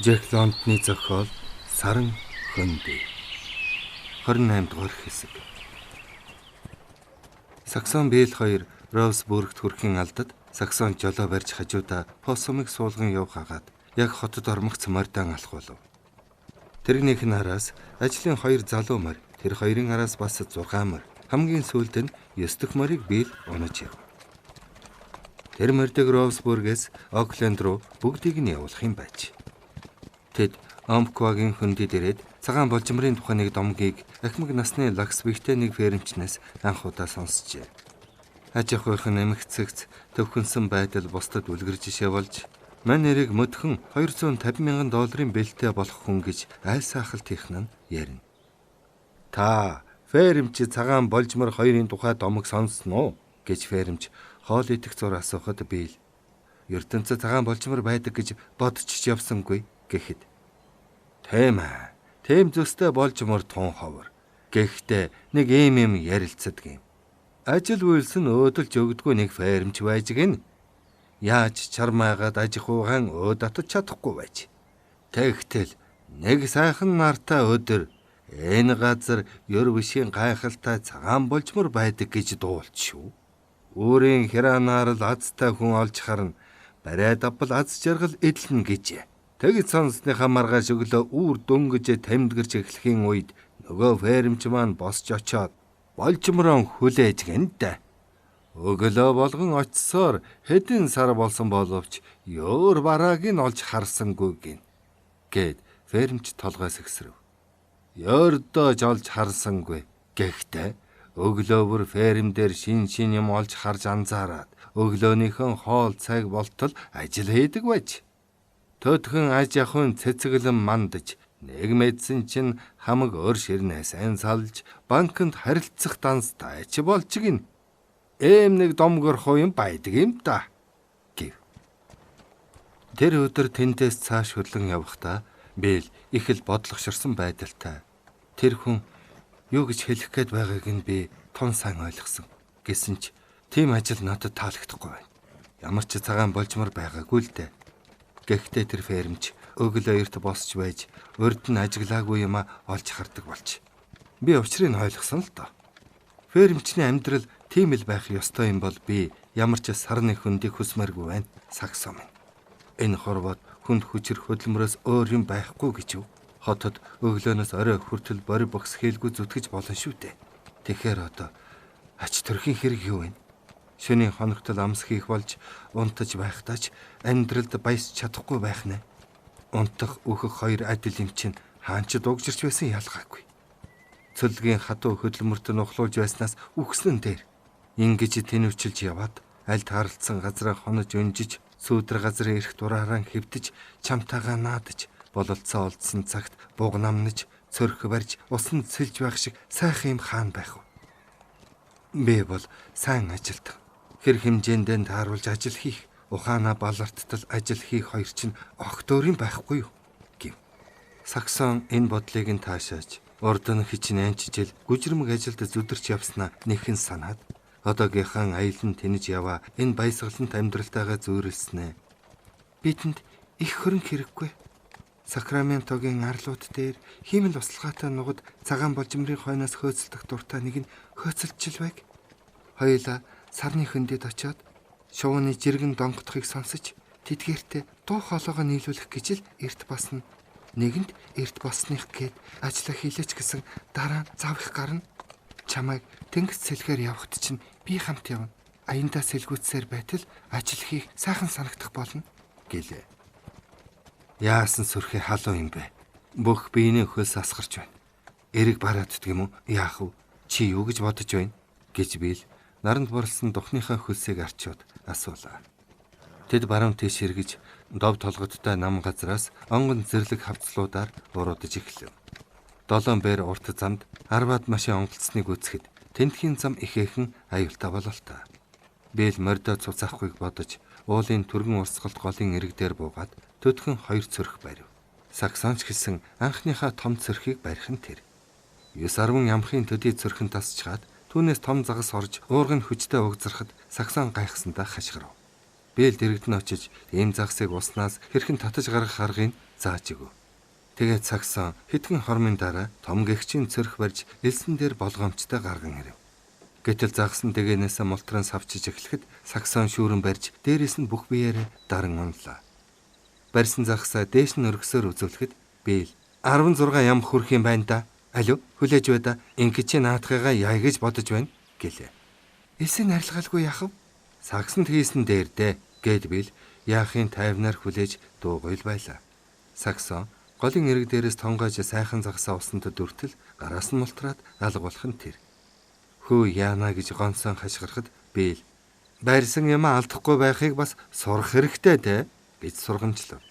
Жек Лондны зохиол Саран хөндөй 28 дугаар хэсэг. Саксон Бэл 2 Роусбургт хүрэхийн алдад Саксон жолоо барьж хажуудаа Посомыг суулган явах хагаад яг хотод ормох цамардан алах болов. Тэрнийх нь араас ажлын 2 залуу морь, тэр хоёрын араас бас 6 морь, хамгийн сүүлд нь 9 дахь морийг Бэл унаж яв. Тэр морьдаг Роусбургээс Окленд руу бүгдийг нь явуулах юм байж. Тэд Амквагийн хөндөд ирээд цагаан болжмрын тухай нэг домгийг ахмаг насны Лаксвихтэй нэг фермчнээс анх удаа сонсчээ. Аж ахуйн нэмэгцэгц төвхөнсөн байдал бусдад үлгэр жишээ болж, мань нэрийг мөдхөн $250,000 бэлтээ болох хүн гэж айл саахалт ихнэн ярина. Та фермч цагаан болжмор хоёрын тухай домог сонссноо гэж фермч хоол идэх зур асуухад Бэл ертөнцид цагаан болжмор байдаг гэж бодчих явсангүй гэхэд тэм зөвстэй болжмор тун ховор. Гэхдээ нэг юм ярилцдаг юм. Ажил үйлс нь өөдөлж өгдөггүй нэг фермч байж гин. Яаж чармаагаад аж ахуйгаан татаж чадахгүй байж. Тэгтэл нэг сайхан нартай өдөр энэ газар ёр вишийн гайхалтай цагаан болжмор байдаг гэж дуулж шүү. Өөрийн хранаар л азтай хүн олж харна. Барай давбал аз жаргал эдлэн гэжээ. Тэгж сонсныхаа маргааш өглөө үүр дөнгөж тамдгэрч эхлэхийн үед нөгөө фермч маань босч очоод болжморон хүлээж гэнэ. Өглөө болгон очисоор хэдэн сар болсон боловч ёр барааг нь олж харсангүй гин. Гэд фермч толгойс ихсрэв. Ёрдож олж харсангүй. Гэхдээ өглөө бүр ферм дээр шин юм олж харж анзаараад өглөөнийхэн хоол цаг болтол ажил хийдэг байж. Төдхөн аж ахуйн цэцэглэн мандаж нэг мэдсэн чинь хамаг өр ширнээс ань салж банкнд харилцах данстай ч болж гин. Нэг домгор хуйн байдаг юм да гэв. Тэр өдөр тэндээс цааш хөдлөн явахдаа Бэл их л бодлогоширсан байдалтай. Тэр хүн юу гэж хэлэх гээд байгааг нь би тун сайн ойлгосон. Гэсэн ч тийм ажил надад таалагдахгүй байна. Ямар ч цагаан болжмор байгаагүй л дээ. Гэхдээ тэр фермч өглөө эрт босч байж урд нь ажиглаагүй юм олж хардаг болж. Би учрыг ойлгосон л доо. Фермчний амьдрал тийм л байх ёстой юм бол би ямар ч сарны хөндийг хүсмээргүй байна. Саксон минь. Энэ хорвоод хүнд хүчрэх хөдөлмөрөөс өөр юм байхгүй гэж юу? Хотод өглөөнөөс орой хүртэл бори бокс хийлгүй зүтгэж болно шүү дээ. Тэгэхээр одоо ач төрхийн хэрэг юу вэ? Шөнийн хоногтол амс хийх болж унтаж байхдаач амьдралд баяс чадахгүй байх нэ. Унтах өөхөх хоёр адил юм чинь хаанч дугжирч байсан ялгаагүй. Цөлгийн хатуу хөдөлмөрт нухлуулж байснаас үхсэн дээр ингэж тэнвчилж яваад аль таарлцсан газраа хонож өнжиж сүүдэр газрын эрх дураараа хэвдэж чамтайгаа наадаж бололцоо олдсон цагт буг намнаж цөрх барьж усанд сэлж байх шиг сайхан юм хаан байх вэ? Би бол сайн ажилтан. Хэр хэмжээндээ тааруулж ажил хийх, ухаанаа баларттал ажил хийх хоёр чинь огт өөр юм байхгүй юу гэв. Саксон энэ бодлыг нь таашааж урд нь хичнээн чижил гүжрэмг ажилд зүдэрч явснаа нэхэн санаад одоогийнхаа аялан тэнэж яваа энэ баясгалант амьдралтайгаа зүйрлснэ. Бидэнд их хөрөнгө хэрэггүй. Сакраментогийн арлууд дээр хиймэл услгаатай нугад цагаан болжмрын хойноос хөөцөлдөх дуртай нэг нь хөөцөлжил байг. Хоёулаа сарны хөндөд очиод шувууны жиргэн донготхыг сонсож тэдгээртээ дуу хоолойгоо нийлүүлэх гэж л эрт басна. Нэгэнд эрт босных гээд ажиллаа хийлээч гэсэн дараа зав их гарна. Чамайг тэнгис сэлгээр явахт чинь би хамт явна. Аяндаа сэлгүүцсээр байтал ажил хийх сайхан санагдах болно гэлээ. Яасан сүрхий халуун юм бэ? Бүх биений хөлс асгарч байна. Эрэг барааддаг юм уу? Яах вэ? Чи юу гэж бодож байна? Гэж Бэл наранд бурлсан духныхаа хөлсийг арчууд асуулаа. Тэд баруун тийш эргэж дов толгодтой нам газраас онгон зэрлэг хавцлуудаар уруудаж эхлэв. 7 бээр урт замд 10-аад машин онголцсныг үзэхэд тентхийн зам ихээхэн аюултай бололтой. Бэл мордоо цуц авахыг бодож уулын түргэн урсгалт голын эрэг дээр буугаад төдхөн 2 цөрх барив. Саксонч гэсэн анхныхаа том цөрхийг барих нь тэр. 9-10 ямхын төдий цөрхөн тасчгаад түүнээс том загас орж уургын хүчтэй угзархад Саксон гайхсандаа хашгирав. Бээл дэрэгдэн очиж ийм загсыг уснаас хэрхэн татаж гаргах аргыг зааж өгөв. Тэгээд Саксон хэдхэн хормын дараа том гэгчийн цөрх барьж элсэн дээр болгоомжтой гарган ирэв. Гэтэл загс нь дээгнээсээ мултран савчиж эхлэхэд Саксон шүүрэн барьж дээрээс нь бүх биеэрээ даран унлаа. Барьсан загсаа дээш нь өргөсөөр үзүүлэхэд Бээл 16 ям хүрх юм байна да. Алив хүлээж бай да. Ингээд чи наадхыгаа яа гэж бодож байна гэлээ. Элсийн арилгаалгүй яхав? Саксанд хийсэн дээр дээ гэд Бээл яахын тайвнаар хүлээж дуугуйл байлаа. Саксон голын эрэг дээрээс тонгойж сайхан загсаа усанд дүртэл гараас нь мултраад алга болох нь тэр. Хөө яана гэж гонсон хашгирахад Бээл байрсан юм алдахгүй байхыг бас сурах хэрэгтэй дээ гэж сургамжлав.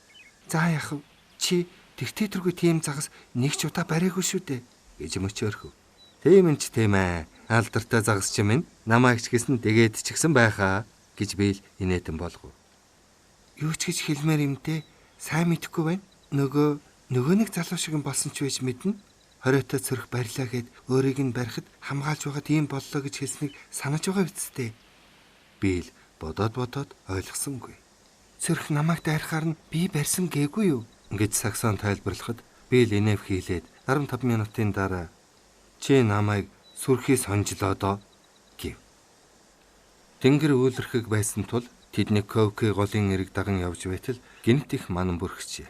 За яах вэ? Чи диктаторгүй тийм загас нэг ч удаа бариагүй шүү дээ гэж мөчөөрхөв. Тийм ч тийм ээ. Алдартай загас ч юм намайг ч гэсэн дэгээд ч гисэн байхаа гэж Бээл инээдэн болгов. Юу ч гэж хэлмээр юм дээ. Сайн мэдэхгүй байна. Нөгөө нэг залуу шиг болсон ч байж мэднэ. Хориотой цөрх барьлаа гэд өөрийг нь барихад хамгаалж байгаад ийм боллоо гэж хэлснийг санаж байгаа биз дээ. Бээл бодоод ойлгосонгүй. Цөрх намайг дайрахаар нь би барьсан гээгүй юу? Гэж Саксон тайлбарлахад Бээл инэв хийлээд 15 минутын дараа чи намайг сүрхий сонжлоо доо гэв. Тэнгэр үйлрэхэг байсан тул тэдний Коуки голын эрэг даган явж байтал гинт их манан бүрхжээ.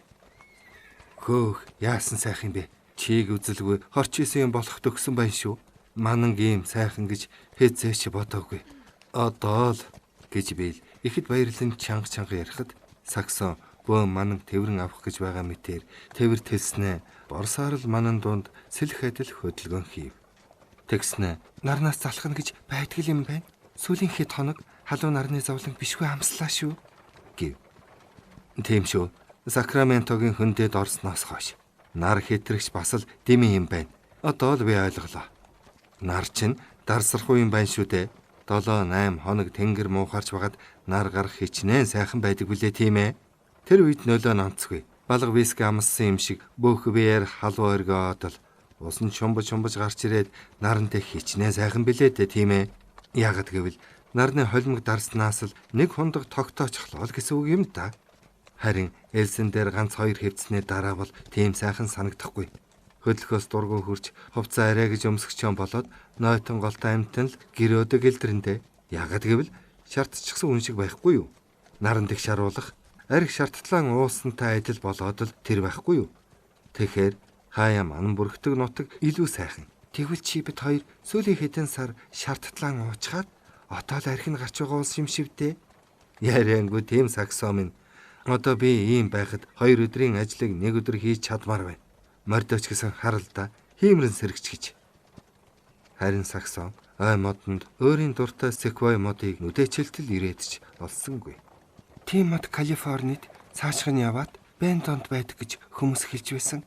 Хөөх, яасан сайхан бэ? Чийг үзэлгүй хорчээсэн юм болох төгсөн байна шүү. Манан ийм сайхан гэж хэзээч бодоогүй. Одоо л гэж Бээл ихэд баярлан чанга ярихад Саксон бөө манан тэврэн авах гэж байгаа мэтээр тэвэр тэлснэ борсоор л манан дунд сэлэх адил хөдөлгөөн хийв. Тэгснэ нарнаас залхна гэж байдаг юм байна. Сүүлийн хэд хоног халуун нарны зовлон бишгүй амслаа шүү гэв. Тийм шүү. Сакраментогийн хөндөд орсноос хойш нар хэтрэгч бас л дими юм байна. Одоо л би ойлголоо. Нар чинь дарсрахгүй юм байна шүү дээ. 7-8 хоног тэнгэр муухарч байгаад нар гарах хичнээн сайхан байдаг билээ тийм ээ. Тэр үед нөлөө нонцгүй. Балга виски амссан юм шиг бөөх биеэр халуу өргөөд л усан чумбаж гарч ирээд нарантай хичнээн сайхан билээ дээ тийм ээ. Ягд гэвэл нарны холимог дарснаас л нэг хундаг тогтоочихлоо л гэсэн үг юм да. Харин элсэн дээр ганц 2 хэвцсний дараа бол тийм сайхан санагдахгүй. Хөдөлгөөс дургуй хурж хувцас арай гэж өмсгчөн болоод нойтон голтой амтан л гэрөөдөг элдрэндээ. Ягд гэвэл шартчихсан хүн шиг байхгүй юу? Наран дэх шаруулах арх шартлан уусантай адил болоод л тэр байхгүй юу? Тэгэхээр хаяа манан бүрхдэг нутаг илүү сайхан. Тэгвэл чи бид хоёр сүүлийн хэдэн сар шартлан уучгаад отоол архин гарч байгаа ус юм шивдээ. Яриангүй тийм Саксон минь. Одоо би ийм байхад 2 өдрийн ажлыг 1 өдөр хийж чадмаар байна. Мордоч гэсэн харал да. Хиймрэн сэргч гэж. Харин Саксон ой модонд өөрийн дуртай секвой модыг нүдэчилтэл ирээдч олсонгүй. Тийм мод Калифорнид цаашхан яваад Бентонд байдаг гэж хүмүүс хэлж байсан.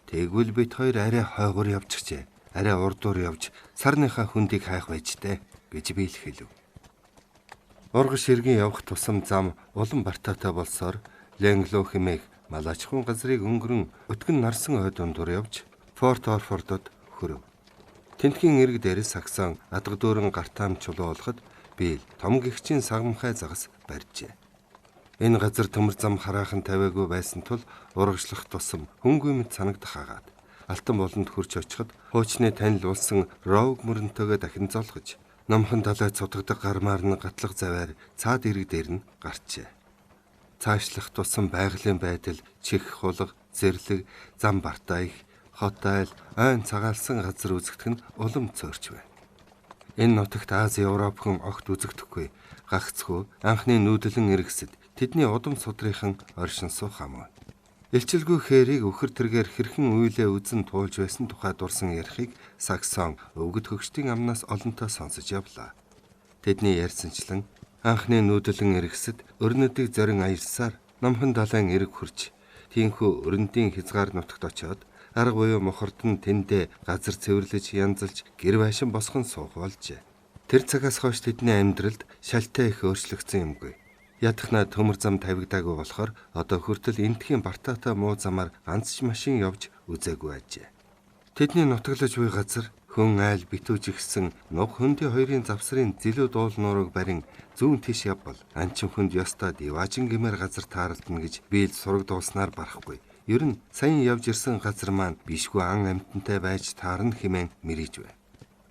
Тэгвэл бид хоёр арай хойгоор явчихжээ. Арай урдуур явж сарныхаа хөндийг хайх байжтэй гэж Бээл хэлв. Ургаш иргэн явах тусам зам улам бартаатай болсоор Ленгло хэмээх малаачхан газрыг өнгөрөн өтгөн нарсан ой дундуур явж Форт Орфордод хүрв. Тентгийн эрэг дээрээс Саксон адга дүүрэн гартаам чулуулахад Бээл том гэгчийн сагмахай загас барьжээ. Энэ газар төмөр зам хараахан тавиагүй байсан тул урагшлах тусам хөнгүй мэт санагдах агаад алтан болонд хурж очиход хуучны танил улсан Роуг мөрөнтөөгөө дахин золгож номхон талай цутгадаг гармаар нь гатлах заваар цаад эрэг дээр нь гарчээ. Цаашлах тусам байгалийн байдал чих хулга, зэрлэг, зам бартаа их, хот айл, ойн цагаалсан газар үзэгдэх нь улам цөөрч байна. Энэ нутагт Ази, Европ хүн огт үзэгдэхгүй гагцхүү анхны нүүдэлэн эргэсэд тэдний удам судрынхан оршин суух хамаа. Илчилгүй хээрийг өхөр тэргээр хэрхэн үйлээ үзэн туулж байсан тухай дурсан ярихыг Саксон өвгөд хөгшдийн амнаас олонтоо сонсож явлаа. Тэдний ярьсанчлан анхны нүүдэлэн эргэсэд өрнөдийг зорин аялсаар номхон далайн эрэг хурж тийхүү өрөндийн хязгаар нутагт очиод арга буюу мохордон тэндээ газар цэвэрлэж янзалж гэр байшин босгон суух болжээ. Тэр цагаас хойш тэдний амьдралд шалтай их өөрчлөгдсөн юмгүй. Ядахна төмөр зам тавигдаагүй болохоор одоо хүртэл энтхийн бартаатай муу замаар ганц ч машин явж үзээгүй ажээ. Тэдний нутаглаж буй газар Хүн айл битүүж гисэн нуг хөндий хоёрын завсрын зэлүү дуул нуурыг барин зүүн тийш явбал анчин хүнд ёстой диважин гэмээр газар тааралдана гэж биэл сураг дууснаар барахгүй. Ер нь саяхан явж ирсэн газар маань бишгүй ан амьтантай байж таарна хэмээн мэрийж байна.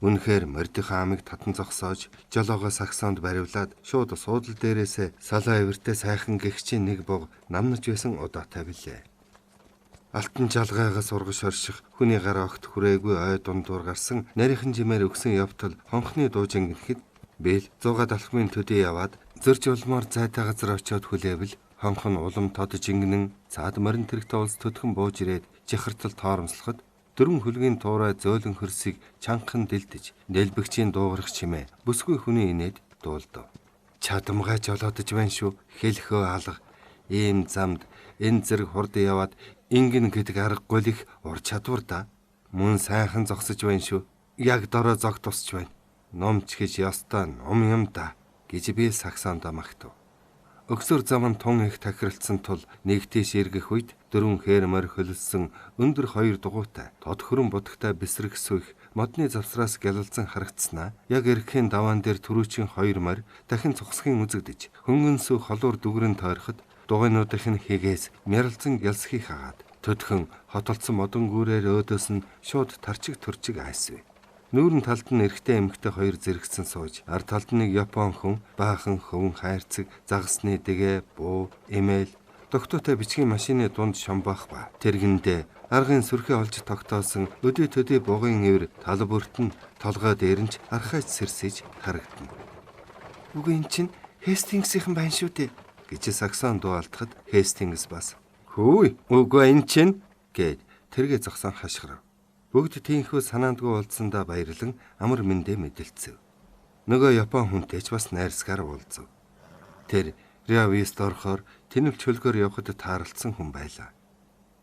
Үнэхээр Мордехай амийг татан зогсоож жолоогоо саксонд баривлаад шууд суудал дээрээсээ салаа эвэртэй сайхан гэгчийн нэг бог намнаж байсан удаатай билээ. Алтан жалгайгаас ургаш орших хүний гар огт хүрээгүй ой дундуур гарсан нарийнхан жимээр өгсөн явтал хонхны дуужин гинхэд бэл 100 далхмын төдий яваад зөрж улмаар зайтай газар очиод хүлээвэл хонх нь улам тод жингнэн цаад морин тэрэгтэй улс төдхөн бууж ирээд жихартал тоормслоход дөрвөн хөлгийн туурай зөөлөн хөрсийг чангахан дэлдэж нэлбэгчийн дуугарах чимээ бүсгүй хүний инээд дуулдав. Чадамгай жолоодож байна шүү. Хэлхөө алга. Ийм замд энэ зэрэг хурд яваад ингэн гэдэг аргагүй л их ур чадвар да. Мөн сайхан зогсож байна шүү. Яг дорой зог тусч байна. Номч гэж ёстой ном юм да гэж би саксондоо магтав. Өксөр зам нь тун их тахиралцсан тул нэгтээш эргэх үед дөрвөн хээр морь хөлөлсөн өндөр хоёр дугуйтай тод хөрөн будагтай бэсрэг сүх модны завсраас гялалзан харагдсанаа яг эрхэхийн даваан дээр түрүүчийн хоёр морь дахин цогсхийн үзэгдэж хөнгөн сүх холуур дүгрэн тойроход дугуйнуудын хигээс мяралзан ялсхийг хагаад төдхөн хотолцсон модон гүүрээр өөдөөс нь шууд тарчиг төрчиг айсв. Нүүрэн талд нь эрэгтэй эмэгтэй хоёр зэрэгцэн сууж, ард талд нэг Япон хүн, баахан хөвөн хайрцаг, загасны дэгэ, буу, эмээл, тогтоотой бичгийн машины дунд шомбох ба тэргэндээ аргын сүрхээ олж тогтоосон өдөө төдий бугын эвэр тал бүрт нь толгой дээр нь архаж сэрсэж харагдана. Үгүй эн чинь Хестингсийнхэн байна шүү дээ гэж саксон дуалтахад Хестингс бас хөөе үгүй эн чинь гэд тэргээ зогсон хашгирав. Бүгд тийхүү санаандгүй уулзсандаа баярлан амар мэндэ мэдэлцэв. Нөгөө Япон хүнтэй ч бас найрсгаар уулзав. Тэр Риавист орохоор тэнэг чөлгөөр явхад таарлцсан хүн байлаа.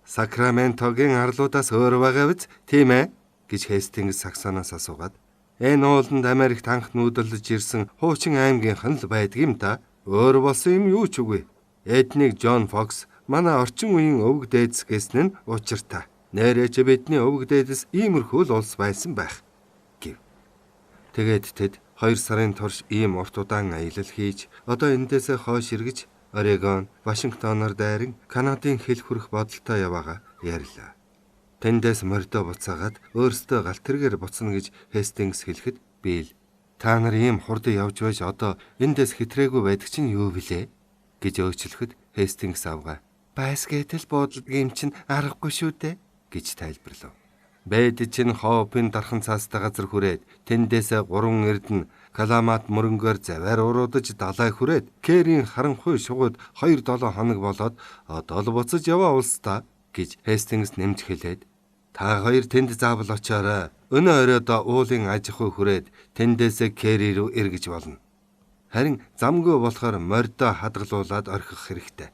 Сакраментогийн арлуудаас өөр байгаа биз? Тийм ээ гэж Хестингс саксоноос асуугаад энэ ууланд Америкт анх нүүдэлж ирсэн хуучин аймгийнхан л байдаг юм да. Өөр болсон юм юу ч үгүй. Эднийг Джон Фокс манай орчин үеийн өвөг дээдс гэсэн нь учиртай. Нэрэж бидний өвөг дээдэс иймэрхүү л улс байсан байх гэв. Тэгээд тэд 2 сарын турш ийм урт удаан аялал хийж одоо эндээсээ хойш эргэж Орегон, Вашингтоноор дайран Канадын хэл хүрэх бодолтой яваага ярьлаа. Тэндээс мордо буцаагаад өөрсдөө галт тэргээр буцна гэж Хестингс хэлэхэд би л та нар ийм хурд явж байж одоо эндээс хэтрээгүй байдаг чинь юу вүлээ гэж өөчлөхөд Хестингс авгаа байсгээтэл буудалд юм чинь аргагүй шүү дээ гэж тайлбарлав. Бэд чинь Хоопын дархан цаастай газар хүрээд тэндээсээ 3 эрдэнэ Каламат мөрөнгөөр заваар уруудаж далай хүрээд Кэрийн харанхуй шугууд 2-7 хоног болоод одоо л буцаж яваа улстай гэж Хестингс нэмж хэлээд та хоёр тэнд заавал очоорой. Өнөө оройдоо уулын аж ахуй хүрээд тэндээсээ Кэри рүү эргэж болно. Харин замгүй болохоор мордо хадгалуулаад орхих хэрэгтэй.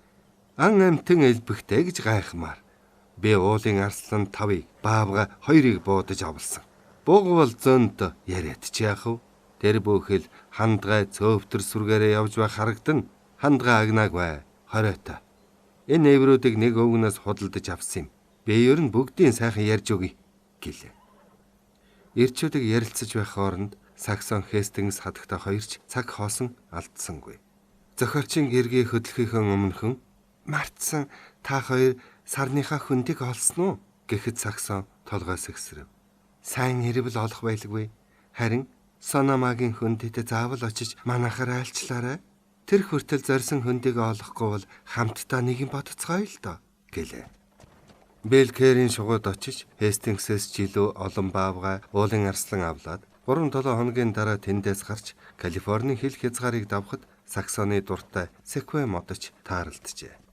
Ан амтэн элбэхтэй гэж гайхмаар. Би уулын арслан 5-ыг, баавга 2-ыг буудаж авалсан. Бугвал зөнд яриад ч яах вэ? Тэр бүхэл хандгай цөөвтөр сүргээрээ явж байх харагдан. Хандгай агнааг бай, хориотой. Энэ эврүүдийг нэг өвгнөөс худалдаж авсан юм. Би ер нь бүгдийн сайхан ярьж өгье гэлээ. Ирчүүдийг ярилцаж байх хооронд Саксон Хестингс хадагта хоёрч цаг хоосон алдсангүй. Зохиолчийн гэргийг хөдлөхийнхэн өмнөхөн мартсан та хоёр сарныхаа хөндийг олсон уу гэхэд Саксон толгойс өгсрөв. Сайн хэрвэл олох байлгүй. Харин Сономагийн хөндөд заавал очиж манахаар айлчлаарай. Тэр хүртэл зорьсон хөндийг олохгүй бол хамтдаа нэг юм бодцгоё л доо гэлээ. Белкерийн шугууд очиж Хестингсээс жилүү олон баавгай уулын арслан авлаад 3-7 хоногийн дараа тэндээс гарч Калифорний хил хязгаарыг давхад Саксоны дуртай Секве модоч тааралджээ.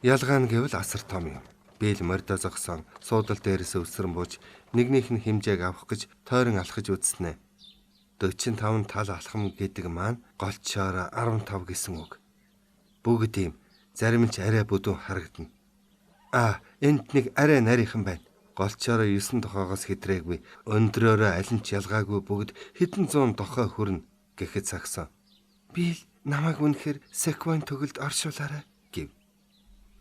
Ялгаа нь гэвэл асар том юм. Бэл мордо зогсон суудал дээрээс өвсрөн бууж нэгнийх нь хэмжээг авах гэж тойрон алхаж үзснэ. 45 тал алхам гэдэг маань голчоор 15 гэсэн үг. Бүгд ийм зарим ч арай бүдүүн харагдана. Энд нэг арай нарийнхан байна. Голчоор 9 дохоогоос хэдрээгүй. Өндрөөрөө аль нь ч ялгаагүй бүгд хэдэн зуун дохой хүрнэ гэхэд Саксон. Би л намайг үнэхээр Секвен төгөлд оршуулаарай гэв.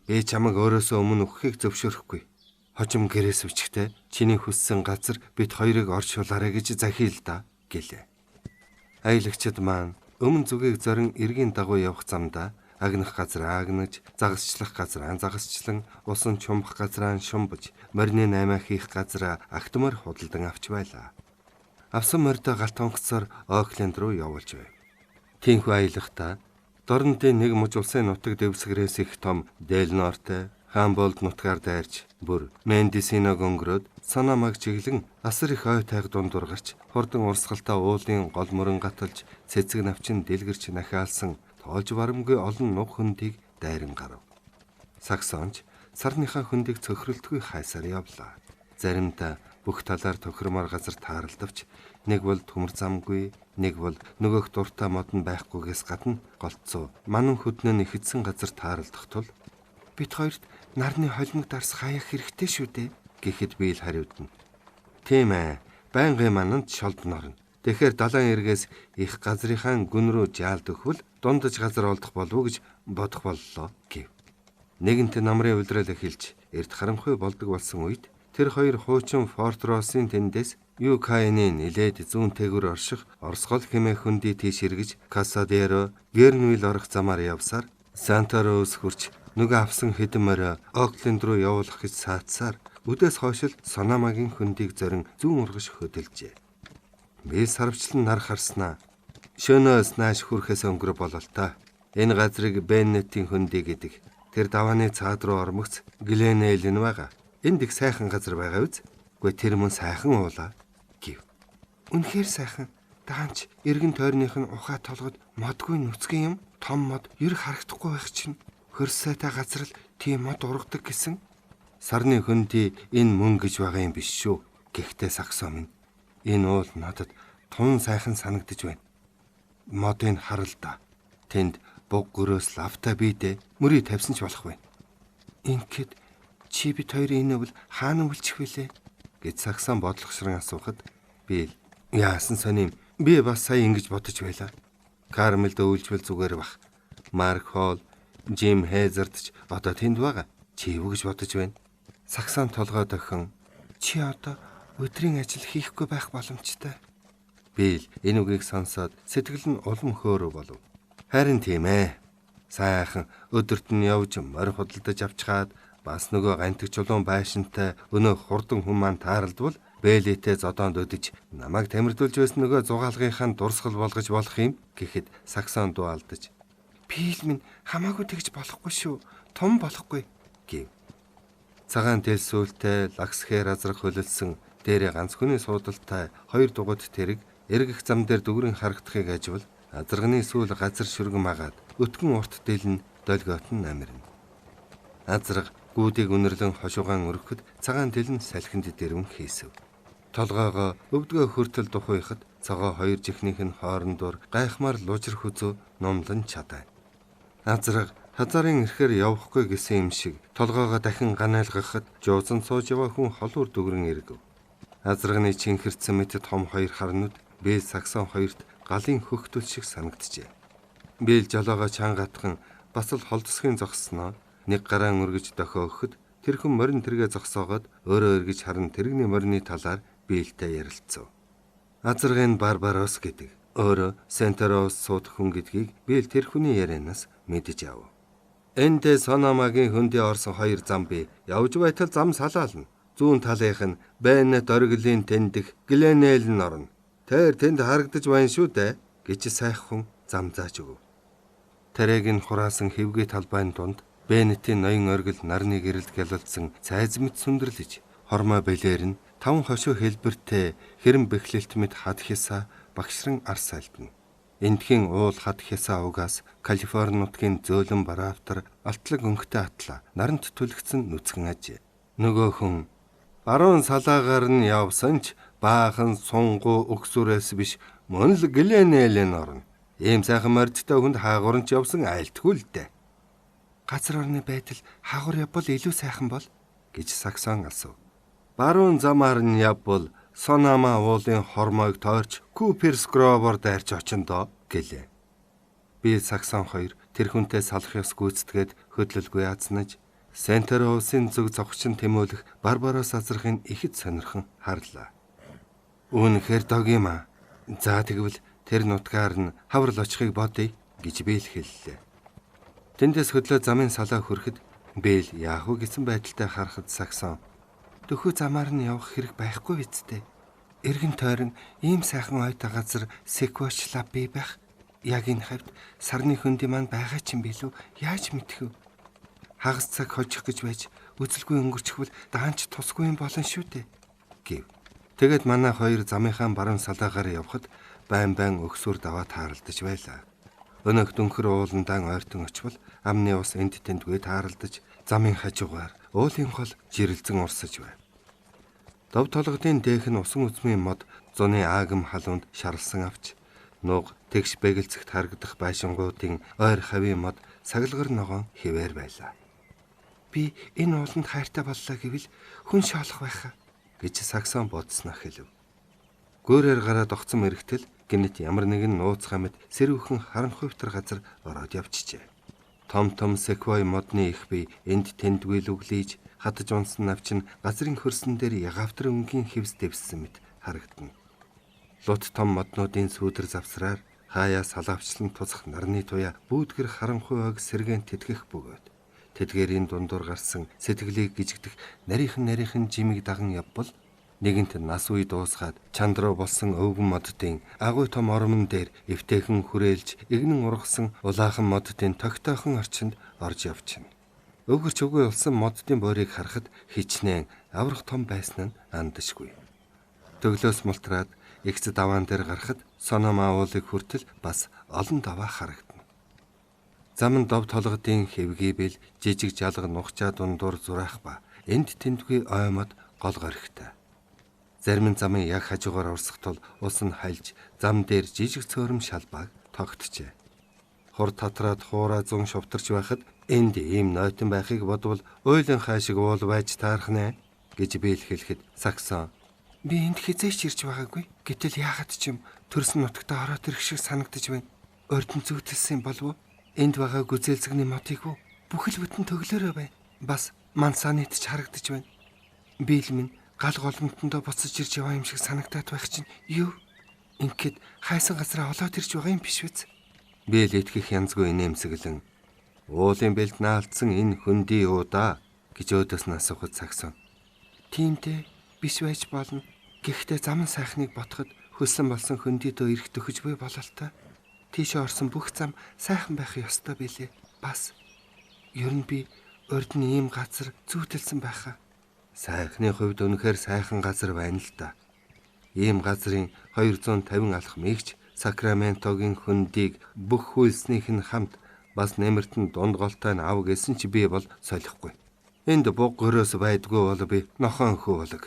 Би чамайг өөрөөсөө өмнө өгөхийг зөвшөөрөхгүй. Хожим гэрээс үчгтээ чиний хүссэн газар бид хоёрыг оршуулаарай гэж захиил да гэлээ. Аялагчид маань өмнө зүгийг зорин эргийн дагуу явах замдаа агнах газар агнаж, загасчлах газар загасчлан, усан чумбах газар шумбаж, морины наймаа хийх газар агтмаар худалдан авч байлаа. Авсан морьдоо галт онгоцоор Окленд руу явуулж байв. Тинхүү аялагта дорнодын нэг муж улсын нутаг дэвсгэрээс их том Делнортой Хамболд нутгаар дайрч бүр Мендисиног өнгөрөөд Санамаг чиглэн асар их ой тайг дундуур гарч хурдан урсгалтаа уулын гол мөрөн гаталж цэцэг навчин дэлгэрч нахиалсан тоолж барамгүй олон нуг хөндийг дайран гарав. Саксонч сарныхаа хөндийг цөхрөлтгүй хайсаар явлаа. Заримдаа бүх талаар тохиромор газар тааралдавч нэг бол төмөр замгүй, нэг бол нөгөөх дуртай мод нь байхгүйгээс гадна голцоо манан хөднөө нэхэдсэн газар тааралдах тул бид хоёрт нарны холимог дарс хаях хэрэгтэй шүү дээ гэхэд би л хариудна. Тийм ээ, байнгын мананд шолд норно. Тэгэхээр далайн эргээс их газрынхаа гүн рүү жаалд өгвөл дундаж газар олдох болов уу гэж бодох боллоо гэв. Нэгэнт намрын улирал эхэлж эрт харамхуй болдог болсон үед тэр хоёр хуучин Фортросын тэндээс Юкайны нилээд зүүн тэгүр орших Оросгол хэмээх хөндий тийш эргэж Касадеро Гернвил орох замаар явсаар Сантарос хүрч нөгөө авсан хэдэн морь Окленд руу явуулах гэж саацсаар үдээс хойшил Санамагийн хөндийг зорин зүүн ургаш хөдөлжээ. Би сарвчлан нар харснаа. Шөнөөс нааш хүрэхээс өнгөрө бололтой. Энэ газрыг Беннетийн хөндий гэдэг. Тэр давааны цаад руу ормогц Гленейл нь байгаа. Энд их сайхан газар байгаа үз? Гүй тэр мөн сайхан уулаа гэв. Үнэхээр сайхан. Даанч эргэн тойрных нь ухаа толгод модгүй нүцгэн юм. Том мод ер харагдахгүй байх чинь хөрсөйтэй газар л тийм мод ургадаг гэсэн. Сарны хөндий энэ мөн гэж байгаа юм биш шүү. Гэхдээ Саксон минь энэ уул надад тун сайхан санагдаж байна. Модыг харал да. Тэнд буг гөрөөс лавта бийдэ мөрий тавьсан ч болох байна. Ингээд чи бид хоёрын энэ өвл хаана үлчих вүлээ гэж Саксон бодлогошрон асуухад би яасан соним би бас сая ингэж бодож байлаа. Кармелд өвлжвэл зүгээр бах. Марк Холл, Жим Хезерд ч одоо тэнд байгаа. Чи юу гэж бодож байна? Саксон толгой дохин чи одоо өдрийн ажил хийхгүй байх боломжтой. Би л энэ үгийг сонсоод сэтгэл нь улам хөөрөв болов. Харин тийм ээ. Сайхан өдөрт нь явж морь худалдаж авчгаад бас нөгөө гантик чулуун байшинтай өнөө хурдан хүн маань тааралдвал бэлэтэ зодоонд өдөж намайг тамирдуулж байсан нөгөө зугаалгынхаа дурсгал болгож болох юм гэхэд Саксон дуу алдаж би л минь хамаагүй тэгж болохгүй шүү. Том болохгүй гэв. Цагаан дэлсүүлтэй лагсхээр азрах хөлөлсөн дээрээ ганц хүний суудалтай хоёр дугуйт тэрэг эргэх зам дээр дүгрэн харагдахыг аживал азарганы сүүл газар шүргэн магаад өтгөн урт дэлн долгиот нь амирна. Азраг гүүдийг өнөрлөн хошуугаан өргөхөд цагаан дэлн салхинд дэрвэн хийсэв. Толгоогоо өвдгөө хүртэл духуйхад цагаа хоёр жихнийх нь хоорондоор гайхмаар лужир хүзүү номлон чадаа. Азраг хазарын ирэхээр явахгүй гэсэн юм шиг толгоогоо дахин ганайлгахад жуусан сууж яваа хүн холуур дүгрэн эргэв. Азрагны чинхэрцэн мэт том хоёр харнууд Бэл Саксон хоёрт галын хөхтөл шиг санагджээ. Бэл жолоогоо чангатхан бас л холдсхийн зогсноо нэг гараан өргөж дохиогоход тэр хүн морин тэргээ зогсоогоод өөрөө эргэж харан тэрэгний морины талаар Бэлтэй ярилцав. Азрагын Барбарос гэдэг өөрөө Сентерос суудах хүн гэдгийг Бэл тэр хүний ярианаас мэдэж ав. Энд Санамагийн хөндий орсон хоёр зам бий. Явж байтал зам салаална. Зүүн талынх нь Беннет оргилийн тэндх Гленейл нь орно. Тэр тэнд харагдаж байна шүү дээ гэж сайхан зам зааж өгөв. Тэрэг нь хураасан хэвгээ талбайн дунд Беннетийн ноён оргил нарны гэрэлд гялалцсан цайз мэт сүндэрлэж хормой бэлээр нь 5 хошуу хэлбэртэй хэрэм бэхлэлт мэт хад хясаа багшран арс альдна. Эндхийн уул хад хясаа угаас Калифорни нутгийн зөөлөн бараавтар алтлаг өнгөтэй атла наранд түлэгцэн нүцгэн ажээ. Нөгөө хүн баруун салаагаар нь явсан ч баахан сунгу өгсүрээс биш мөн л Гленейлэн орно. Ийм сайхан морьдтой хүнд хаагуранч явсан айлтгүй л дээ. Газар орны байдал хаагур явбал илүү сайхан бол гэж Саксон асуув. Баруун замаар нь явбал Сонама уулын хормойг тойрч Куперс Гровоор дайрч очиндоо гэлээ. Би Саксон хоёр тэр хүнтэй салах ёс гүйцэтгээд хөдлөлгүй язнаж Сентероусын зүг зогчин тэмүүлэх Барбарос азрахын ихэд сонирхон харлаа. Үүнхээр дог юм аа. За тэгвэл тэр нутгаар нь хаврал очихыг бодъё гэж Бэл хэллээ. Тэндээс хөдлөө замын салаа хүрэхэд Бэл яах вэ гэсэн байдалтай харахад Саксон "Дөхөө замаар нь явах хэрэг байхгүй бидтэй. Эргэн тойрон ийм сайхан ойтой газар Секвочлап бий байх. Яг энэ хавьд сарны хөндөй маань байгаа ч юм билүү? Яаж мэдэх вэ? Хагас цаг хожих гэж байж үзэлгүй өнгөрчихвөл даанч тусгүй юм болно шүү дээ" гэв. Тэгээд манай хоёр замынхаа баруун салаагаар явхад байн өгсүр даваа тааралдаж байлаа. Өнөөх дөнхөр ууландаан ойртон очвол амны ус энд тэндгүй тааралдаж замын хажуугаар уулын хол жирэлзэн урсаж байв. Дов толгодын дээх нь усан үзмийн мод зуны аагам халуунд шарлсан авч нуг тэгш бэгэлцэгт харагдах байшингуудын ойр хавийн мод сагалгар ногоон хിവэр байлаа. Би энэ ууланд хайртай боллоо гэвэл хүн шоолох байхаа гэж Саксон бодсноо хэлв. Гөөрээр гараад огцом эрэхтэл гинэт ямар нэгэн нууцгай мэд сэрүүхэн харанхуйвтар газар ороод явчихжээ. Том секвой модны их бие энд тэндгүй лүглийж хатаж унсан навчин газрын хөрсөн дээр ягавтар өнгийн хевс дэвссэн мэт харагдана. Лут том моднуудын сүүдэр завсраар хаяа салаавчлан тусах нарны туяа бүүдгэр харанхуй ог сэргэн тэтгэх бөгөөд тэдгэрийн дундуур гарсан сэтгэлийг гижигдэх нарийнхан жимиг даган явбал нэгэнт нас үе дуусгаад чанд руу болсон өвгөн моддын агуй том ормон дээр эвтэйхэн хүрээлж игнэн ургасан улаахан моддын тогтойхон орчинд орж явчихна. Өвгөрч үгүй болсон моддын борийг харахад хичнээн аврах том байсан нь андашгүй. Төглөөс мултраад эгц даваан дээр гарахад Сонома уулыг хүртэл бас олон даваа харагдана. Заман дов толгодын хэвгий бэл жижиг жалга нухчаа дундуур зураах ба энд тэндгүй оймод гол горихтай. Зарим нь замын яг хажуугаар урсах тул ус нь хальж зам дээр жижиг цөөрөм шалбааг тогтжээ. Хур татраад хуураа зун шувтарч байхад энд ийм нойтон байхыг бодвол уйлын хаашиг уул байж таарах нэ гэж Бэл хэлэхэд Саксон "Би энд хизээч ирж байгаагүй. Гэтэл яагаад ч юм төрсөн нутагтаа ороод ирэх шиг санагдаж байна. Ордон зүгтэлсэн болов уу? Энд байгаа гүзээлзэгний мотыг үү? Бүхэл бүтэн төглөөрөө байна. Бас мансанит ч харагдаж байна. Бэл минь гал голомтондоо буцаж ирж яваа юм шиг санагдаад байх чинь юу? Ингээд хайсан газараа олоод ирж байгаа юм биш үз? Бэл итгэх янзгүй инээмсэглэн "Уулын бэлд наалтсан энэ хөндөй юу да?" гэж өөдөөс нь асуухад Саксон "Тиймдээ биш байж болно. Гэхдээ заман сайхныг ботход хөлсөн болсон хөндөйдөө ирэх төхөж буй бололтой. Тийшээ орсон бүх зам сайхан байх ёстой билээ. Бас ер нь би урд нь ийм газар зүйтэлсэн байхаа." Сайхны хувьд үнэхээр сайхан газар байна л да. Ийм газрын 250 алх мэгч Сакраментогийн хөндийг бүх хүйснийх нь хамт бас нэмэрт нь дунд голтой нь ав гэсэн чи би бол солихгүй. Энд буг гөрөөс байдгүй бол би нохон хөө болог.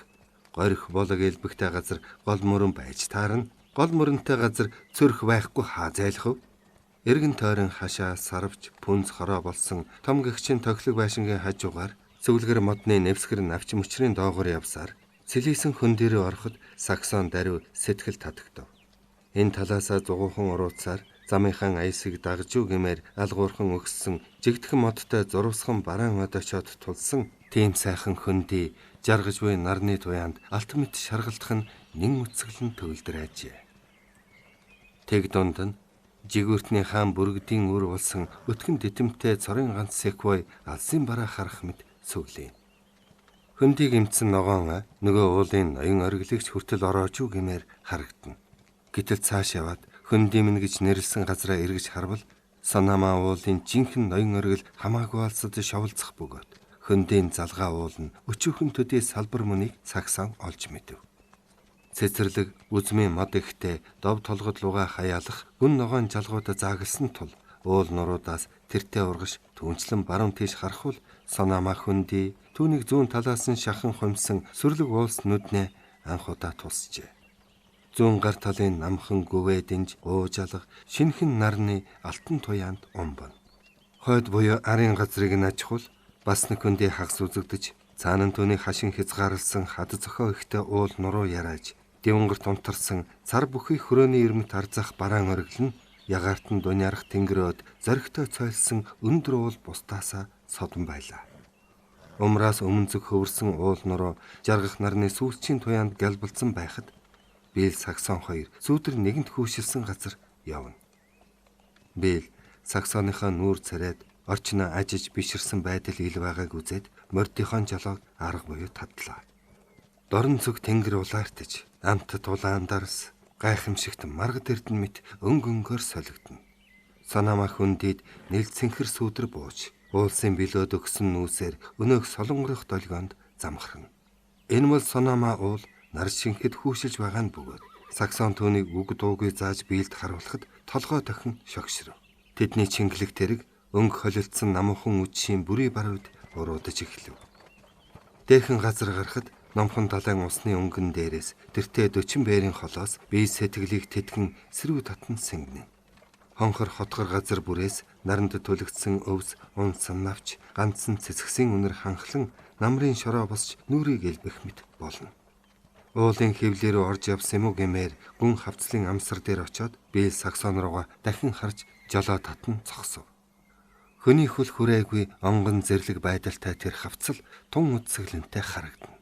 Горих болог элбэгтэй газар гол мөрөн байж таарна. Гол мөрөнтэй газар цөрх байхгүй хаа зайлах вэ? Эргэн тойрон хашаа сарвч пүнц хороо болсон том гэгчийн тоглог байшингийн хажуугаар зөвлгөр модны нэвсгэр навч мөчрийн доогоор явсаар цэлийсэн хүн дээрээ ороход Саксон даруй сэтгэл татагдав. Энэ талаасаа зугуухан урууцаар замынхан аясыг дагжуу гэмээр алгуурхан өгсөн жигдхэн модтой зурвсхан бараан одоочоод тулсан тийм сайхан хөндий жаргаж буй нарны туяанд алтмит шаргалтах нь нэн үцгэлэн төвлөрөөжээ. Тэг дунд нь жигүүртний хаан бүргэдийн үр болсон өтгөн дитэмтэй цорын ганц секвой алсын бараа харах мэт сүглээ. Хөндийг имцэн ногоон нөгөө уулын ноён ориглогч хүртэл ороож юу гэмээр харагдана. Гэтэл цааш яваад хөндөй минь гэж нэрлсэн газараа эргэж харвал Санама уулын жинхэнэ ноён оргил хамаагүй алсад шовлцох бөгөөд хөндөйн залгаа уул нь өчүүхэн төдий салбар мөнийг Саксон олж мэдэв. Цэцэрлэг үзмийн мод ихтэй дов толгод луга хаяалах гүн ногоон жалгуудаа заагалсан тул уул нуруудаас тэртээ ургаш түнчлэн баруун тийш харахвал Санама хөндий түүнийг зүүн талаас нь шахан хумсан сүрлэг уулс нүднээ анх удаа тусжээ. Зүүн гар талын намхан гүвээ дэнж уужалга шинхэн нарны алтан туяанд умбан. Хойд буюу арын газрыг нь ачхвал бас нэг хөндий хагас үзэгдэж цаана нь түүний хашин хязгаарлсан хад зохио ихтэй уул нуруу ярааж дэвнгарт унтарсан цар бүхий хөрөөний ирмэт арзах бараан оргил нь ягаарт нь дунярах тэнгэрөөд зоригтой цойлсон өндөр уул бусдаасаа содон байлаа. Умраас өмнөцөг хөвөрсөн уул нуруу жаргах нарны сүүлчийн туяанд гэлбэлцэн байхад Бийл Саксон хоёр сүүдэр нэгэнт хүүшилсэн газар явна. Бийл Саксоныхоо нүүр царайд орчноо ажиж биширсэн байдал ил байгааг үзээд Мордихон жолоог арга буюу тадлаа. Дорн зүг тэнгэр улаартаж, амтд улаан дарс, гайхамшигт маргад эрдэн мэт өнгөнгөөр солигдно. Санамаа хүндийд нэлцэнхэр сүүдэр бууж, уулсын билөөд өгсөн нүүсээр өнөөх солонгорох долгионд замхарна. Энэ мал Санамаа уул нар шинхэд хүүшилж байгаа нь бөгөөд Саксон түүнийг үг дуугүй зааж биелд харуулхад толгой дохин шогшров. Тэдний чингэлэг тэрэг өнгө холилдсон намхан үдшийн бүрий баруйд уруудаж эхлэв. Дээхэн газар гарахад номхон далайн усны өнгөн дээрээс тэртээ 40 бээрийн холоос бие сэтгэлийг тэтгэн сэрүү татан сэнгэнэ. Хонхор хотгор газар бүрээс наранд түлэгдсэн өвс унсан навч ганцхан цэцгсийн үнэр ханхлан намрын шороо босч нүрийг элбэх мэт болно. Уулын хөвлөрөө орж явсан юм уу гэмээр гүн хавцлын амсар дээр очиод Бийл Саксон руугаа дахин харж жолоо татан цогсов. Хөний хөл хүрээгүй онгон зэрлэг байдалтай тэр хавцал тун үдсгэлэнтэй харагдана.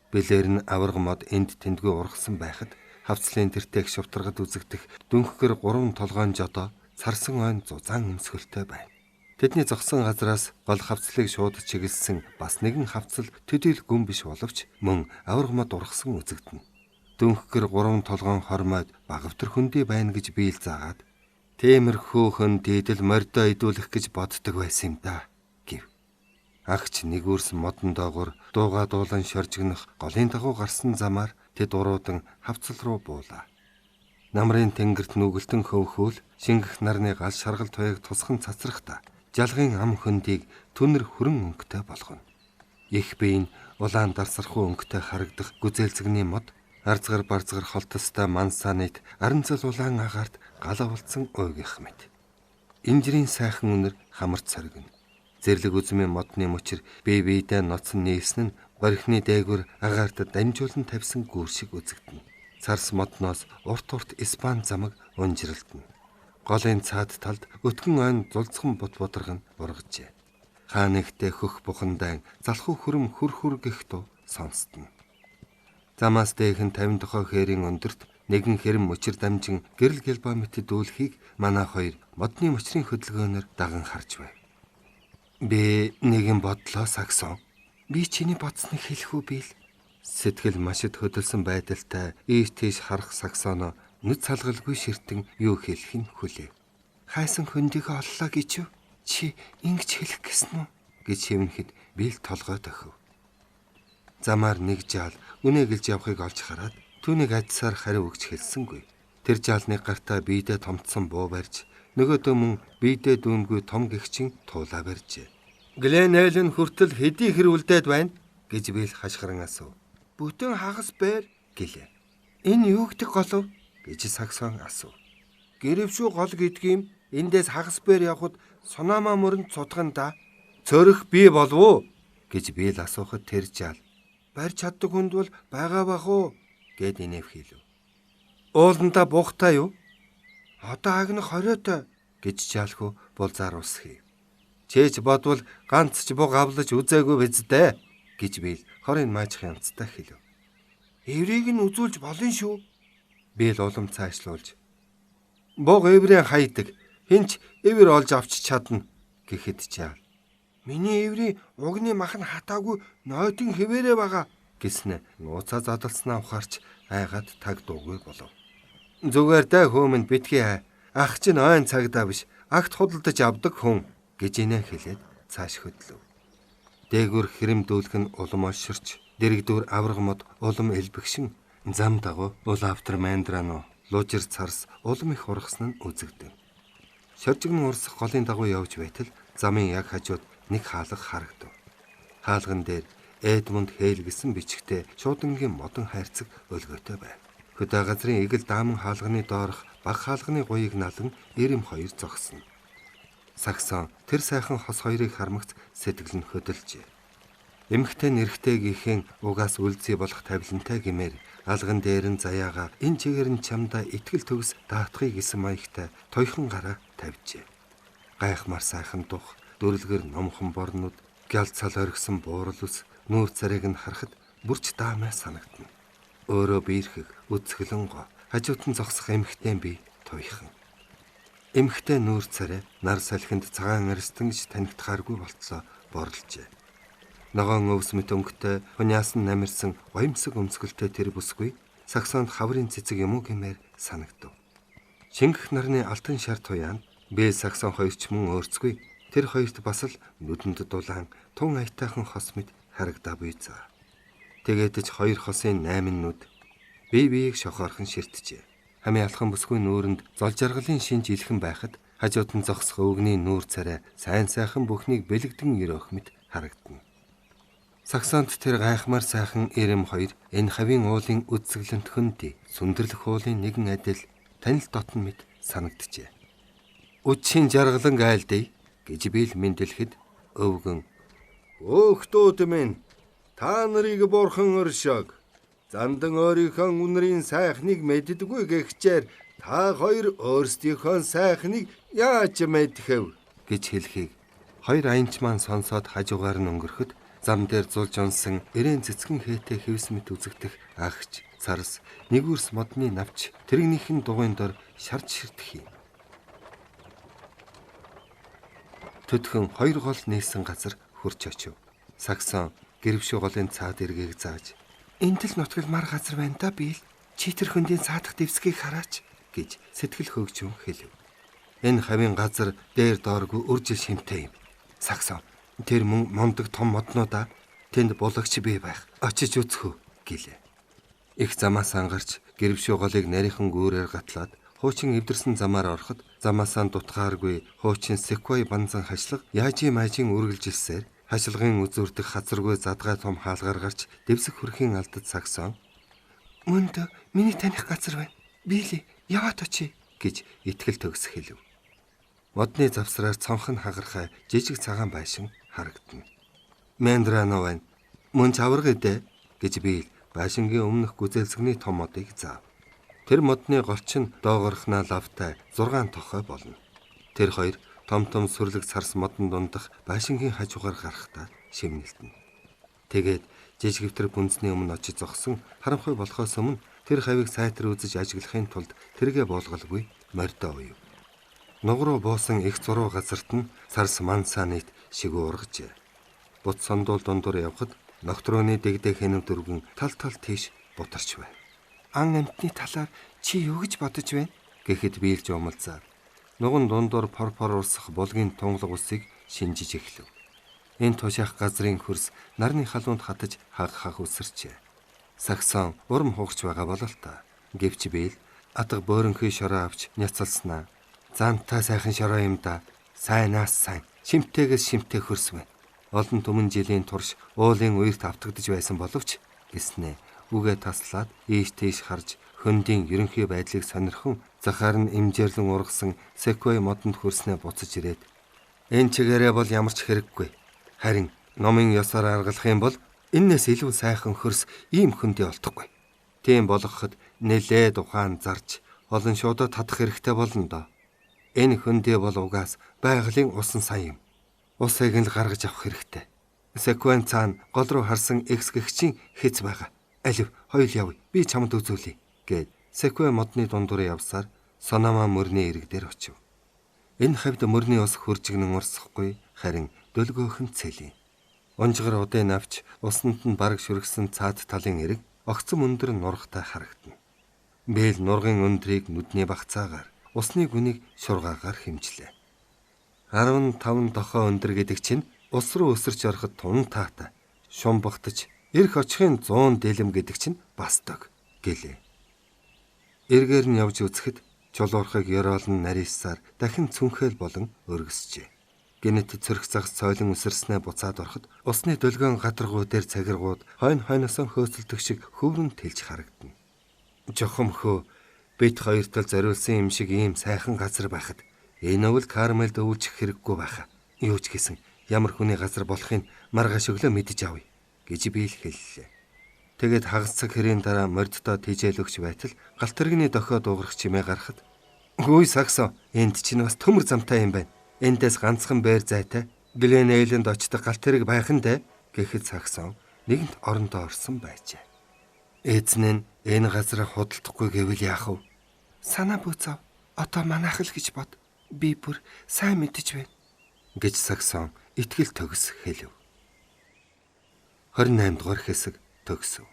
Билээр нь аварга мод энд тэндгүй ургасан байхад хавцлын тэртег шувтаргад үзэгдэх дүнхгэр 3 толгойн жодоо царсан ойн зузаан өмсгөлтэй байна. Тэдний зогсон газараас гол хавцлыг шууд чиглэсэн бас нэгэн хавцал төдийл гүн биш боловч мөн аварга мод ургасан үзэгдэнэ. Дүнхгэр 3 толгойн хормойд багавтар хөндөй байна гэж бийл заагаад "Тиймэрхүү хүн дийдэл мордоо идүүлэх гэж боддог байсан юм да" гэв. Агч нэгүрс модон доогор дууга дуулан шоржигнох голын дагуу гарсан замаар тэд уруудан хавцал руу буулаа. Намрын тэнгэрт нүгэлтэн хөвхүүл шингэх нарны гал шаргал туяг тусхан цацрахта жалгын ам хөндийг түнэр хүрэн өнгөтэй болгоно. Их биеийн улаан дарсархуу өнгөтэй харагдах гүзээлцэгний мод арзгар барзгар холтостой мансаанит аранцал улаан агаарт галавалцсан уйгих мэт. Инжирийн сайхан үнэр хамарт соргино. Зэрлэг үзмийн модны мөчр бие биедээ ноцон нийлсэн нь борхины дээгүр агаарт дамжуулан тавьсан гүүр шиг үзэгдэнэ. Царс модноос урт Испани замаг унжиралдана. Голын цаад талд өтгөн ойн зулцхан бут бударга нь ургажээ. Хаанэгтээ хөх бухандаан залхуу хөрөм хөр гэхту сонсдно. Замаас дээхэн 50 дохой хээрийн өндөрт нэгэн хэрэм мөчр дамжин гэрэл гэлбаметд дүүлхийг манай хоёр модны мөчрийн хөдөлгөөнөөр даган харж байв. Би нэгэн бодлоо Саксон. Би чиний бодсныг хэлэх үү Бийл? Сэтгэл машид хөдөлсөн байдалтай ийш тийш харах Саксоно нүд салгалгүй ширтэн юу хэлхин хүлээв. Хайсан хөндийгөө оллоо гэж юу? Чи ингэж хэлэх гэсэн үү? гэж шивнэхэд Бийл толгой дохив. Замаар нэг жаал үнэ гэлж явахыг олж хараад түүнийг ажсаар хариу өгч хэлсэнгүй. Тэр жаалны гартаа биедээ томтсон буу барьж нөгөөдөө мөн биедээ дүүнгүй том гэгчин туулаа барьжээ. Гленэлэн хүртэл хэдий хэр үлдээд байна гэж Бийл хашгиран асуув. Бүтэн хагас бээр гэлээ. Энэ юу гэдэг голов гэж Саксон асуув. Гэрэвшүү гол гэдгийм эндээс хагас бээр явхад Санамаа мөрөнд цутган да. Цөрөх би болов уу гэж Бийл асуухад тэр жаал барь чаддаг хүнд бол байгаа бах уу гэд инэв хийлв. Ууланда буухтай юу? Одоо агнах хориотой гэж жаалхуу булзаар ус хийв. Чээж бодвол ганц ч буг авлаж үзээгүй биз дээ гэж Бийл хорын маажих янцтай хэлв. Эврийг нь үзүүлж болно шүү. Бийл улам цаашлуулж. Буг эврээ хайдаг. Хинч эвэр олж авч чадна гэхэд жаал. Миний эврийн угны мах нь хатаагүй нойтон хэвээрээ байгаа гэснэ. Нууцаа задалснаа ухаарч айгаад таг дуугүй болов. Зүгээр дэ хөөмөнд битгий хай. Ах чинь ойн цагдаа биш. Агт худалдаж авдаг хүн гэж инээ хэлээд цааш хөдлөв. Дээгүр хэрэмдүүлэх нь улам олширч, дэрэгдүр авраг мод улам элбэгшин зам дагуу улаавтар мандрано лужир царс улам их ургасан нь үзэгдэв. Шоржигн урсах голын дагуу явж байтал замын яг хажууд нэг хаалга харагдав. Хаалган дээр Эдмунд Хейл гэсэн бичгтээ шуудангийн модон хайрцаг өлгөөтэй байв. Хөдөө газрын игэл дааман хаалганы доорх баг хаалганы гуйг налан эрэм хоёр зогсно. Саксон тэр сайхан хос хоёрыг хармагц сэтгэл нь хөдөлжээ. Эмхтэй нэрхтэйгийнхэн угаас үлзий болох тавилантай гэмээр алган дээр нь заяага энэ чигээр нь чамдаа итгэл төгс даатахыг гэсэн маягтай тойхон гараа тавьжээ. Гайхмар сайхан дух, дүрлгэр номхон борнууд гялцал оргисон буурал ус нүүр царайг нь харахад бүрч даамай санагдана. Өөрөө биерхэг, үзэглэн гоо, хажууд нь зогсох эмхтэн бие туйхан. Эмхтэй нүүр царай нар салхинд цагаан арстан гэж танигдахааргүй болцоо борлжээ. Ногоон өвс мэт өнгөтэй, хуняасан намирсан гоёмсог өмсгөлтэй тэр бүсгүй саксонд хаврын цэцэг юм уу гэмээр санагдав. Шингэх нарны алтан шар туяанд бэ саксон хоёрч мөн өөрцгүй тэр хоёрт бас л нүдэнд дулаан тун аятайхан хос мэт харагдаа буйцаа. Тэгээд ч хоёр хосын 8 нүд бие биеийг шохоорхон ширтжээ. Хамгийн алхан бүсгүй нүүрэнд зол жаргалын шинж илхэн байхад хажууд нь зогсох өвгний нүүр царай сайн сайхан бүхнийг бэлэгдэн өрөөх мэт харагдана. Саксонд тэр гайхмаар сайхан эрэм хоёр энэ хавийн уулын үдсгэлэнт хөндөй сүндэрлэх уулын нэгэн адил танил дотн мэт санагджээ. Үдшийн жаргалан айлдъя гэж би л мэндэлэхэд өвгөн "Өөхтүүд минь, та нарыг бурхан оршоог. Зандан өөрийнхөө үнэрийн сайхныг мэддэггүй гэхчээр та хоёр өөрсдийнхөө сайхныг яаж мэдхэв" гэж хэлхийг хоёр аянч маань сонсоод хажуугаар нь өнгөрөхөд зам дээр зулж унсан эрээн цэцгэн хээтэй хэвс мэт үзэгдэх агч, царс, нэгүрс модны навч тэрэгнийхэн дугуйн дор шарж ширтэх юм. Төдхөн хоёр гол нээсэн газар хурч очив. Саксон гэрвшүү голын цаад эргийг зааж "Энд л нутгал мар газар байна да, би л читэр хөндийн цаадах дэвсгийг хараач" гэж сэтгэл хөөгчөн хэлв. Энэ хавийн газар дээр дооргүй үржил шимтэй юм. Саксон "Тэр мөн мундаг том моднуудаа, тэнд булагч бий байх. Очиж үзэх үү" гэлээ. Их замаас ангарч гэрвшүү голыг нарийнхан гүүрээр гатлаад хуучин эвдэрсэн замаар ороход замаасаа дутгааргүй хуучин секвой банзан хашлага яажийн маажийн үргэлжилсээр хашилгын үзүүрдэх хазаргүй задгай том хаалгаар гарч дэвсэх хүрхийн алдад Саксон "Мөнд миний таних газар байна. Би л яваад очие" гэж итгэл төгс хэлв. Модны завсраар цонх нь хагархай жижиг цагаан байшин харагдана. "Мендрано байна. Мөн чаварга идэ" гэж би байшингийн өмнөх гүзээлсэгний том модыг заав. Тэр модны голч нь доогорхнаа лавтай 6 тохой болно. Тэр хоёр том том сүрлэг царс модон дундах байшингийн хажуугаар гарахдаа шивнэлтэн. Тэгээд жижигвтер гүнзний өмнө очиж зогсон харамхай болохоос өмнө тэр хавийг сайтар үзэж ажиглахын тулд тэргээ боолголгүй мордоо уйв. Нугруу буусан их зуруу газарт нь царс мансаа нийт шигүү ургажээ. Бут сондуул дундуур явхад ногтрооны дэгдээ хэнэв дөрвөн тал тал тийш бутарч байв. "Ан амтны талаар чи юу гэж бодож байна?" гэхэд биелж умалзаад нуган дундуур порпор урсах булгийн тунгалаг усыг шинжиж эхлэв. Энэ тушаах газрын хөрс нарны халуунд хатаж хаг үсэрчээ. Саксон урам хугарч байгаа болол та. Гэвч биел атга бооронхий шороо авч няцалснаа. "Зантай сайхан шороо юм да. Сайнаас сайн. Шимтээгээс шимтэй хөрс байна. Олон түмэн жилийн турш уулын үерт автагдж байсан боловч" гэснээ үгээ таслаад ийш тийш харж хөндийн ерөнхий байдлыг сонирхон захаар нь имжэрлэн ургасан секвой модонд хөрснөө буцаж ирээд "Энэ чигээрээ бол ямар ч хэрэггүй. Харин номын ёсоор аргалах юм бол энээс илүү сайхан хөрс ийм хөндий олдохгүй. Тийм болгоход нэлээд ухаан зарж олон шуудад татах хэрэгтэй болно доо. Энэ хөндий бол угаас байгалийн усан сан юм. Усыг нь л гаргаж авах хэрэгтэй. Секвен цаана гол руу харсан эксгэгчийн хэц байгаа. Алив хоёул явъя. Би чамд үзүүлье" гэд секве модны дундуур явсаар Сонама мөрний ирэг дээр очив. Энэ хавьд мөрний ус хуржигнэн урсахгүй харин дөлгөөхөн цэлий. Унжгар удын авч усанд нь бараг шүргсэн цаад талын ирэг огцом өндөр нургатай харагдана. Бэл нургын өндрийг нүдний багцаагаар усны гүнийг шургаагаар хэмжлээ. 15 тохоо өндөр гэдэг чинь ус руу өсөрч ороход тун таатай. Шум багтаж эрх очихын 100 дэлэм гэдэг чинь бас дог гэлээ. Эргээр нь явж үзэхэд чулуурхыг ёроолн нарийсаар дахин цүнхэл болон өргөсжээ. Гэнэт цөрх загас сойлон үсэрснээ буцаад ороход усны дөлгөөн гадаргуу дээр цагиргууд хойноос хөөцөлдөх шиг хөврөн тэлж харагдана. Жохомхөө бит хоёр тал зориулсан юм шиг ийм сайхан газар байхад энэ өвл Кармелд өвлжих хэрэггүй байхаа. Юу ч гэсэн ямар хүний газар болохыг маргааш өглөө мэдэж авъя гэж би л хэллээ. Тэгээд хагас цаг хэрийн дараа морддоо тижээлөгч байтал галт тэрэгний дохио дуугарах чимээ гарахад "Хөөе Саксон, энд чинь бас төмөр замтай юм байна. Эндээс ганцхан байр зайтай" Глен Эйленд очдог галт хэрэг байх нь дээ гэхэд Саксон нэгэнт орондоо орсон байжээ. Эзэн нь энэ газрыг худалдахгүй гэвэл яах вэ? Санаа буцаав. Одоо манайх л гэж бод. Би бүр сайн мэдэж байна гэж Саксон итгэл төгс хэлв. 28 дугаар хэсэг төгсөв.